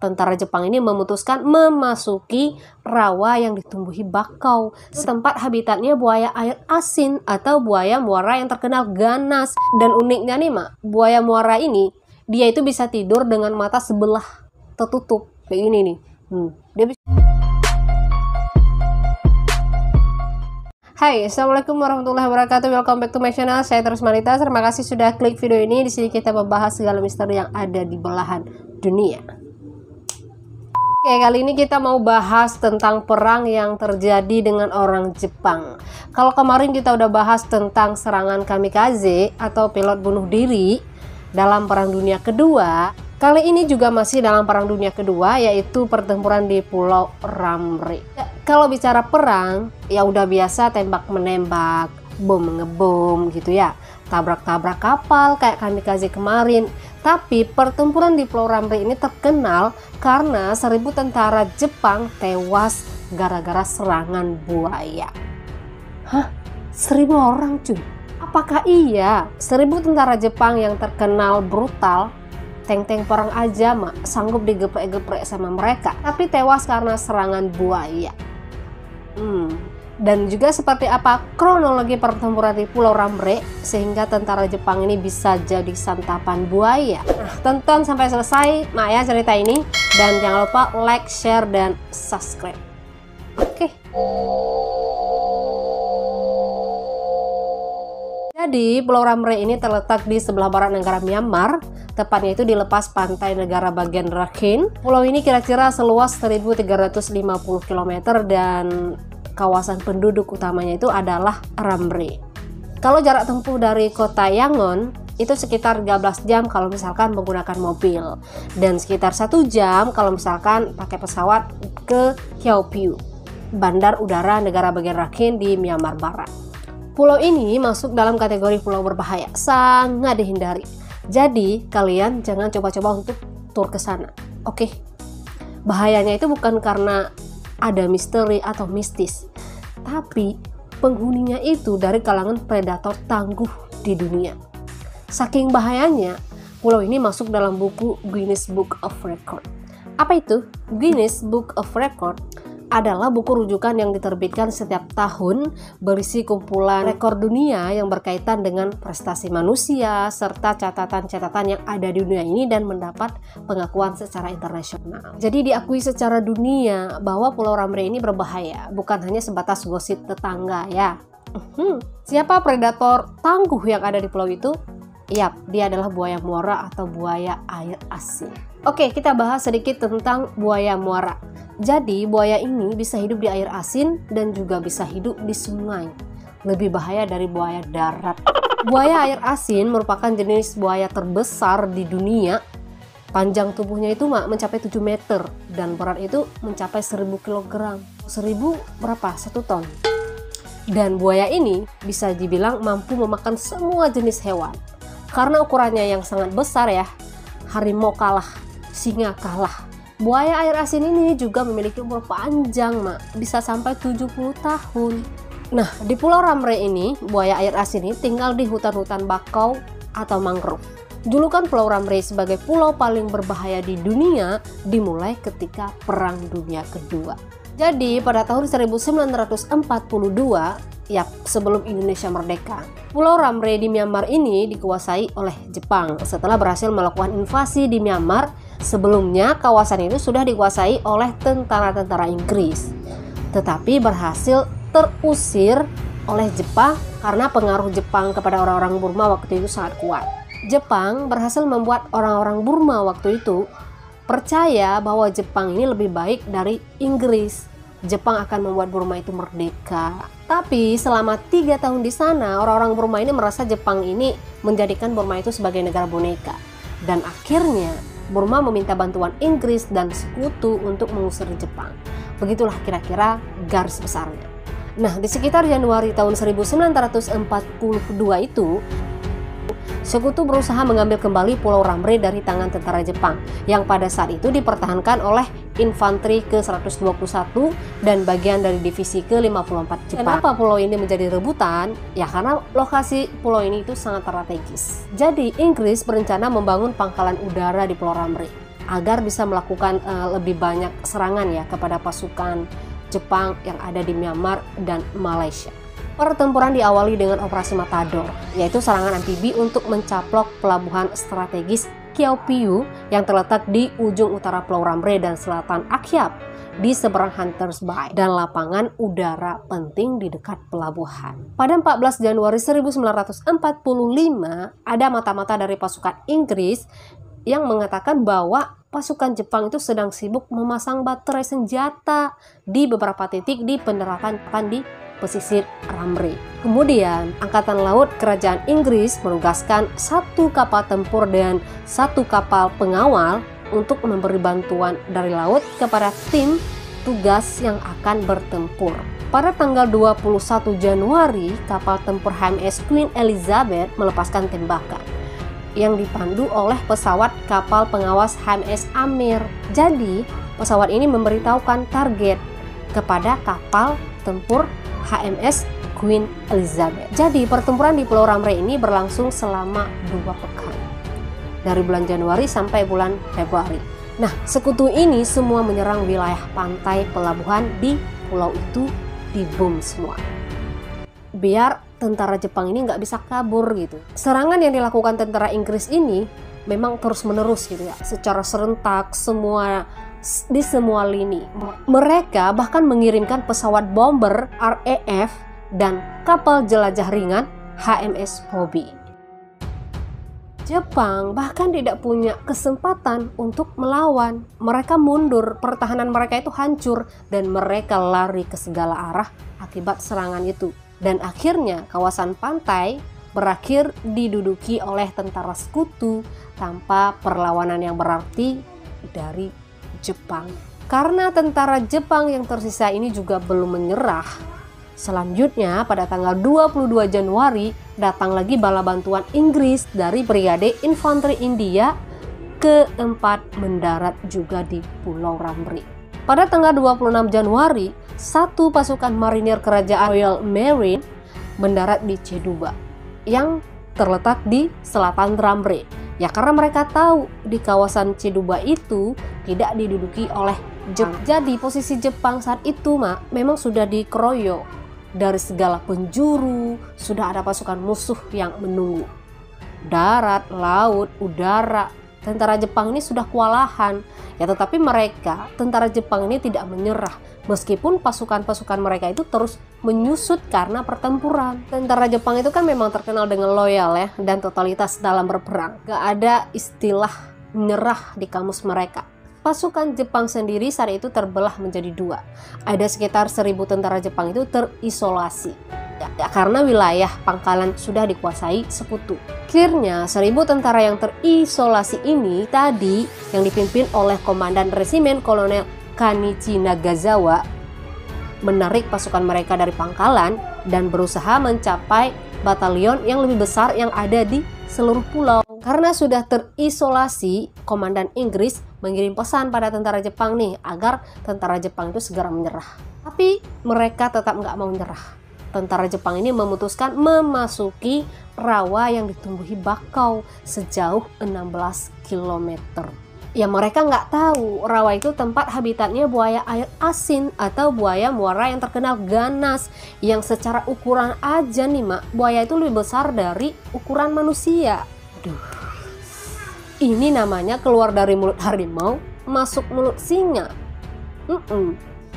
tentara Jepang ini memutuskan memasuki rawa yang ditumbuhi bakau. Tempat habitatnya buaya air asin atau buaya muara yang terkenal ganas. Dan uniknya nih Mak, buaya muara ini dia itu bisa tidur dengan mata sebelah tertutup kayak gini nih. Dia bisa. Hai, assalamualaikum warahmatullahi wabarakatuh. Welcome back to my channel. Saya Terus Manita. Terima kasih sudah klik video ini. Di sini kita membahas segala misteri yang ada di belahan dunia. Oke, kali ini kita mau bahas tentang perang yang terjadi dengan orang Jepang. Kalau kemarin kita udah bahas tentang serangan kamikaze atau pilot bunuh diri dalam Perang Dunia Kedua, kali ini juga masih dalam Perang Dunia Kedua, yaitu pertempuran di Pulau Ramre. Kalau bicara perang, ya udah biasa tembak-menembak, bom-ngebom gitu ya, tabrak-tabrak kapal kayak kamikaze kemarin. Tapi pertempuran di Pulau Ramre ini terkenal karena 1000 tentara Jepang tewas gara-gara serangan buaya. Hah? 1000 orang cuy? Apakah iya 1000 tentara Jepang yang terkenal brutal, tank-tank perang aja Mak sanggup digeprek-geprek sama mereka, tapi tewas karena serangan buaya? Dan juga seperti apa kronologi pertempuran di Pulau Ramre sehingga tentara Jepang ini bisa jadi santapan buaya. Nah, tonton sampai selesai Mak ya cerita ini, dan jangan lupa like, share, dan subscribe. Oke. Jadi Pulau Ramre ini terletak di sebelah barat negara Myanmar, tepatnya itu di lepas pantai negara bagian Rakhine. Pulau ini kira-kira seluas 1350 km dan kawasan penduduk utamanya itu adalah Ramre. Kalau jarak tempuh dari kota Yangon itu sekitar 13 jam kalau misalkan menggunakan mobil, dan sekitar 1 jam kalau misalkan pakai pesawat ke Kyaukphyu, bandar udara negara bagian Rakhine di Myanmar Barat. Pulau ini masuk dalam kategori pulau berbahaya, sangat dihindari. Jadi kalian jangan coba-coba untuk tur ke sana. Oke. Bahayanya itu bukan karena ada misteri atau mistis, tapi penghuninya itu dari kalangan predator tangguh di dunia. Saking bahayanya, pulau ini masuk dalam buku Guinness Book of Record. Apa itu? Guinness Book of Record adalah buku rujukan yang diterbitkan setiap tahun, berisi kumpulan rekor dunia yang berkaitan dengan prestasi manusia serta catatan-catatan yang ada di dunia ini dan mendapat pengakuan secara internasional. Jadi diakui secara dunia bahwa Pulau Ramre ini berbahaya, bukan hanya sebatas gosip tetangga ya. Siapa predator tangguh yang ada di pulau itu? Yap, dia adalah buaya muara atau buaya air asin. Oke, kita bahas sedikit tentang buaya muara. Jadi buaya ini bisa hidup di air asin dan juga bisa hidup di sungai. Lebih bahaya dari buaya darat. Buaya air asin merupakan jenis buaya terbesar di dunia. Panjang tubuhnya itu mencapai 7 meter dan berat itu mencapai 1000 kg. 1000 berapa? 1 ton. Dan buaya ini bisa dibilang mampu memakan semua jenis hewan. Karena ukurannya yang sangat besar ya, harimau kalah, singa kalah. Buaya air asin ini juga memiliki umur panjang Mak, bisa sampai 70 tahun. Nah, di Pulau Ramre ini, buaya air asin ini tinggal di hutan-hutan bakau atau mangrove. Julukan Pulau Ramre sebagai pulau paling berbahaya di dunia dimulai ketika Perang Dunia Kedua. Jadi pada tahun 1942, ya sebelum Indonesia merdeka, Pulau Ramre di Myanmar ini dikuasai oleh Jepang setelah berhasil melakukan invasi di Myanmar. Sebelumnya kawasan itu sudah dikuasai oleh tentara-tentara Inggris, tetapi berhasil terusir oleh Jepang karena pengaruh Jepang kepada orang-orang Burma waktu itu sangat kuat. Jepang berhasil membuat orang-orang Burma waktu itu percaya bahwa Jepang ini lebih baik dari Inggris. Jepang akan membuat Burma itu merdeka. Tapi selama 3 tahun di sana, orang-orang Burma ini merasa Jepang ini menjadikan Burma itu sebagai negara boneka. Dan akhirnya Burma meminta bantuan Inggris dan sekutu untuk mengusir Jepang. Begitulah kira-kira garis besarnya. Nah, di sekitar Januari tahun 1942 itu, sekutu berusaha mengambil kembali Pulau Ramre dari tangan tentara Jepang yang pada saat itu dipertahankan oleh infanteri ke-121 dan bagian dari divisi ke-54 Jepang. Kenapa pulau ini menjadi rebutan? Ya karena lokasi pulau ini itu sangat strategis. Jadi Inggris berencana membangun pangkalan udara di Pulau Ramre. agar bisa melakukan lebih banyak serangan ya kepada pasukan Jepang yang ada di Myanmar dan Malaysia. Pertempuran diawali dengan Operasi Matador, yaitu serangan amfibi untuk mencaplok pelabuhan strategis Kiau Piu yang terletak di ujung utara Pulau Ramre dan selatan Akyab di seberang Hunters Bay dan lapangan udara penting di dekat pelabuhan. Pada 14 Januari 1945, ada mata-mata dari pasukan Inggris yang mengatakan bahwa pasukan Jepang itu sedang sibuk memasang baterai senjata di beberapa titik di pendaratan di pesisir Ramre. Kemudian, Angkatan Laut Kerajaan Inggris menugaskan 1 kapal tempur dan 1 kapal pengawal untuk memberi bantuan dari laut kepada tim tugas yang akan bertempur. Pada tanggal 21 Januari, kapal tempur HMS Queen Elizabeth melepaskan tembakan yang dipandu oleh pesawat kapal pengawas HMS Amir. Jadi, pesawat ini memberitahukan target kepada kapal tempur HMS Queen Elizabeth. Jadi, pertempuran di Pulau Ramre ini berlangsung selama 2 pekan. Dari bulan Januari sampai bulan Februari. Nah, sekutu ini semua menyerang wilayah pantai pelabuhan di pulau itu, dibom semua. Biar tentara Jepang ini nggak bisa kabur gitu. Serangan yang dilakukan tentara Inggris ini memang terus-menerus gitu ya, secara serentak di semua lini. Mereka bahkan mengirimkan pesawat bomber RAF dan kapal jelajah ringan HMS Hobby. Jepang bahkan tidak punya kesempatan untuk melawan. Mereka mundur, pertahanan mereka itu hancur dan mereka lari ke segala arah akibat serangan itu. Dan akhirnya kawasan pantai berakhir diduduki oleh tentara sekutu tanpa perlawanan yang berarti dari Jepang. Karena tentara Jepang yang tersisa ini juga belum menyerah, selanjutnya pada tanggal 22 Januari datang lagi bala bantuan Inggris dari Brigade Infanteri India keempat mendarat juga di Pulau Ramri. Pada tanggal 26 Januari, 1 pasukan marinir kerajaan Royal Marine mendarat di Chiduba yang terletak di selatan Ramre. Ya karena mereka tahu di kawasan Chiduba itu tidak diduduki oleh Jepang. Jadi posisi Jepang saat itu memang sudah dikeroyok dari segala penjuru, sudah ada pasukan musuh yang menunggu. Darat, laut, udara, tentara Jepang ini sudah kewalahan. Ya tetapi mereka, tentara Jepang ini tidak menyerah. Meskipun pasukan-pasukan mereka itu terus menyusut karena pertempuran. Tentara Jepang itu kan memang terkenal dengan loyal ya dan totalitas dalam berperang. Gak ada istilah menyerah di kamus mereka. Pasukan Jepang sendiri saat itu terbelah menjadi 2. Ada sekitar 1.000 tentara Jepang itu terisolasi. Ya, karena wilayah pangkalan sudah dikuasai sekutu. Akhirnya 1.000 tentara yang terisolasi ini tadi yang dipimpin oleh Komandan Resimen Kolonel Kanichi Nagasawa menarik pasukan mereka dari pangkalan dan berusaha mencapai batalion yang lebih besar yang ada di seluruh pulau. Karena sudah terisolasi, Komandan Inggris mengirim pesan pada tentara Jepang nih agar tentara Jepang itu segera menyerah. Tapi mereka tetap nggak mau menyerah. Tentara Jepang ini memutuskan memasuki rawa yang ditumbuhi bakau sejauh 16 km. Ya mereka nggak tahu rawa itu tempat habitatnya buaya air asin atau buaya muara yang terkenal ganas, yang secara ukuran aja nih buaya itu lebih besar dari ukuran manusia. Aduh, ini namanya keluar dari mulut harimau masuk mulut singa.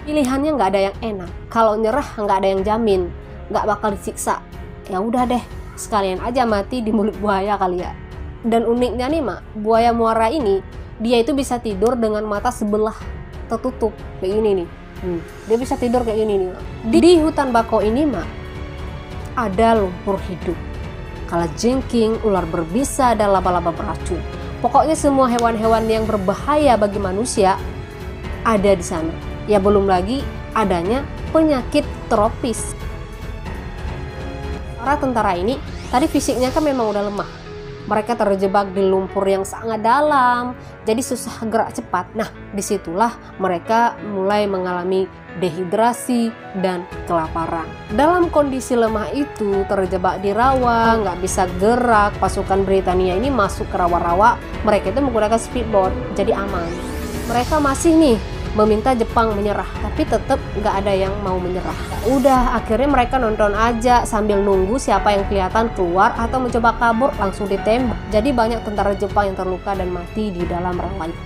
Pilihannya nggak ada yang enak. Kalau nyerah nggak ada yang jamin nggak bakal disiksa. Ya udah deh, sekalian aja mati di mulut buaya kali ya. Dan uniknya nih buaya muara ini dia itu bisa tidur dengan mata sebelah tertutup kayak gini nih. Dia bisa tidur kayak gini nih. Di hutan bakau ini ada lumpur hidup, kalajengking, ular berbisa, dan laba-laba beracun. Pokoknya semua hewan-hewan yang berbahaya bagi manusia ada di sana. Ya belum lagi adanya penyakit tropis. Para tentara ini tadi fisiknya kan memang udah lemah. mereka terjebak di lumpur yang sangat dalam, jadi susah gerak cepat. Nah, disitulah mereka mulai mengalami dehidrasi dan kelaparan. Dalam kondisi lemah itu, terjebak di rawa, nggak bisa gerak, pasukan Britania ini masuk ke rawa-rawa. Mereka itu menggunakan speedboat, jadi aman. Mereka masih nih meminta Jepang menyerah, tapi tetap nggak ada yang mau menyerah. Udah, akhirnya mereka nonton aja sambil nunggu siapa yang kelihatan keluar atau mencoba kabur langsung ditembak. Jadi banyak tentara Jepang yang terluka dan mati di dalam rawa itu.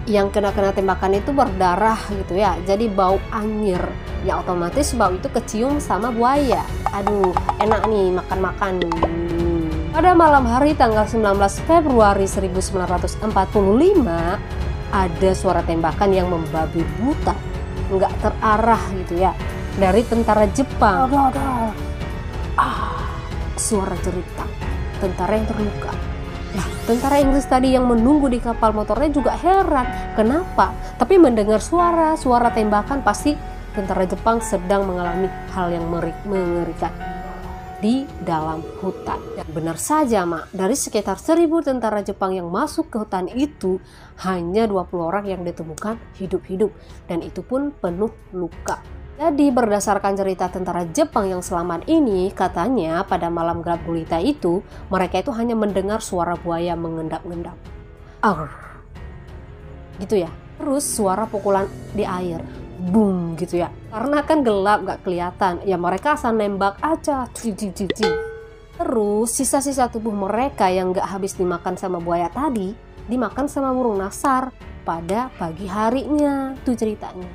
Yang kena tembakan itu berdarah gitu ya, jadi bau anyir. Ya otomatis bau itu kecium sama buaya. Aduh, enak nih makan-makan. Pada malam hari tanggal 19 Februari 1945, ada suara tembakan yang membabi buta, nggak terarah gitu ya, dari tentara Jepang. Suara jeritan, tentara yang terluka. Nah, tentara Inggris tadi yang menunggu di kapal motornya juga heran, kenapa? Tapi mendengar suara tembakan, pasti tentara Jepang sedang mengalami hal yang mengerikan di dalam hutan. Dan benar saja, Mak, dari sekitar 1000 tentara Jepang yang masuk ke hutan itu, hanya 20 orang yang ditemukan hidup-hidup, dan itu pun penuh luka. Jadi berdasarkan cerita tentara Jepang yang selamat ini, katanya pada malam gelap gulita itu, mereka itu hanya mendengar suara buaya mengendap-endap. Gitu ya. Terus suara pukulan di air. Boom gitu ya, karena kan gelap gak kelihatan ya, mereka asal nembak aja. Terus sisa-sisa tubuh mereka yang gak habis dimakan sama buaya tadi dimakan sama burung nasar pada pagi harinya. Itu ceritanya.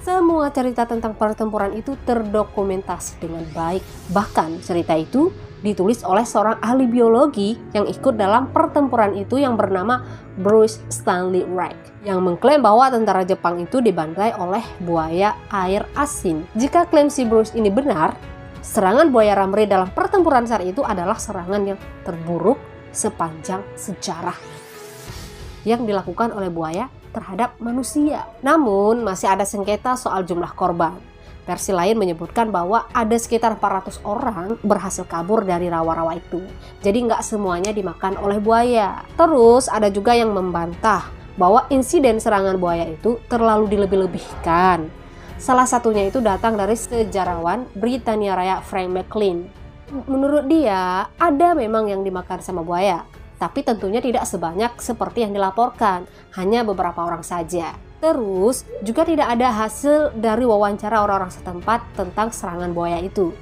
Semua cerita tentang pertempuran itu terdokumentasi dengan baik. Bahkan cerita itu ditulis oleh seorang ahli biologi yang ikut dalam pertempuran itu yang bernama Bruce Stanley Wright, yang mengklaim bahwa tentara Jepang itu dibantai oleh buaya air asin. Jika klaim si Bruce ini benar, serangan buaya Ramre dalam pertempuran saat itu adalah serangan yang terburuk sepanjang sejarah yang dilakukan oleh buaya terhadap manusia. Namun masih ada sengketa soal jumlah korban. Versi lain menyebutkan bahwa ada sekitar 400 orang berhasil kabur dari rawa-rawa itu. Jadi nggak semuanya dimakan oleh buaya. Terus ada juga yang membantah bahwa insiden serangan buaya itu terlalu dilebih-lebihkan. Salah satunya itu datang dari sejarawan Britania Raya Frank McLean. Menurut dia, ada memang yang dimakan sama buaya, tapi tentunya tidak sebanyak seperti yang dilaporkan, hanya beberapa orang saja. Terus juga tidak ada hasil dari wawancara orang-orang setempat tentang serangan buaya itu.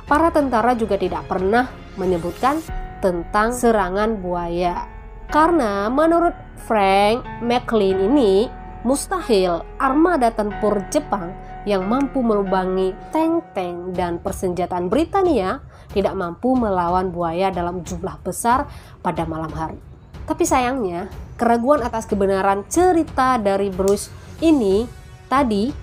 Para tentara juga tidak pernah menyebutkan tentang serangan buaya. Karena menurut Frank McLean ini mustahil armada tempur Jepang yang mampu melubangi tank-tank dan persenjataan Britania tidak mampu melawan buaya dalam jumlah besar pada malam hari. Tapi sayangnya, keraguan atas kebenaran cerita dari Bruce ini tadi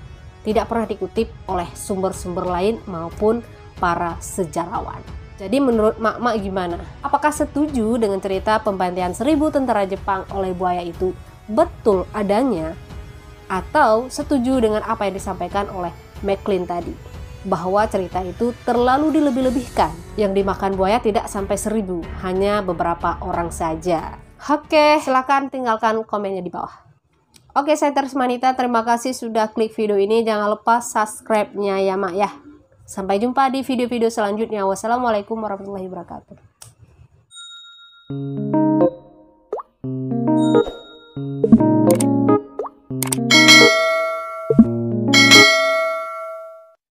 tidak pernah dikutip oleh sumber-sumber lain maupun para sejarawan. Jadi menurut Mak gimana? Apakah setuju dengan cerita pembantaian 1000 tentara Jepang oleh buaya itu betul adanya? Atau setuju dengan apa yang disampaikan oleh McLean tadi? Bahwa cerita itu terlalu dilebih-lebihkan. Yang dimakan buaya tidak sampai 1000, hanya beberapa orang saja. Oke, silahkan tinggalkan komennya di bawah. Oke, saya Tersmanita, terima kasih sudah klik video ini. Jangan lupa subscribe-nya ya, Mak ya. Sampai jumpa di video-video selanjutnya. Wassalamualaikum warahmatullahi wabarakatuh.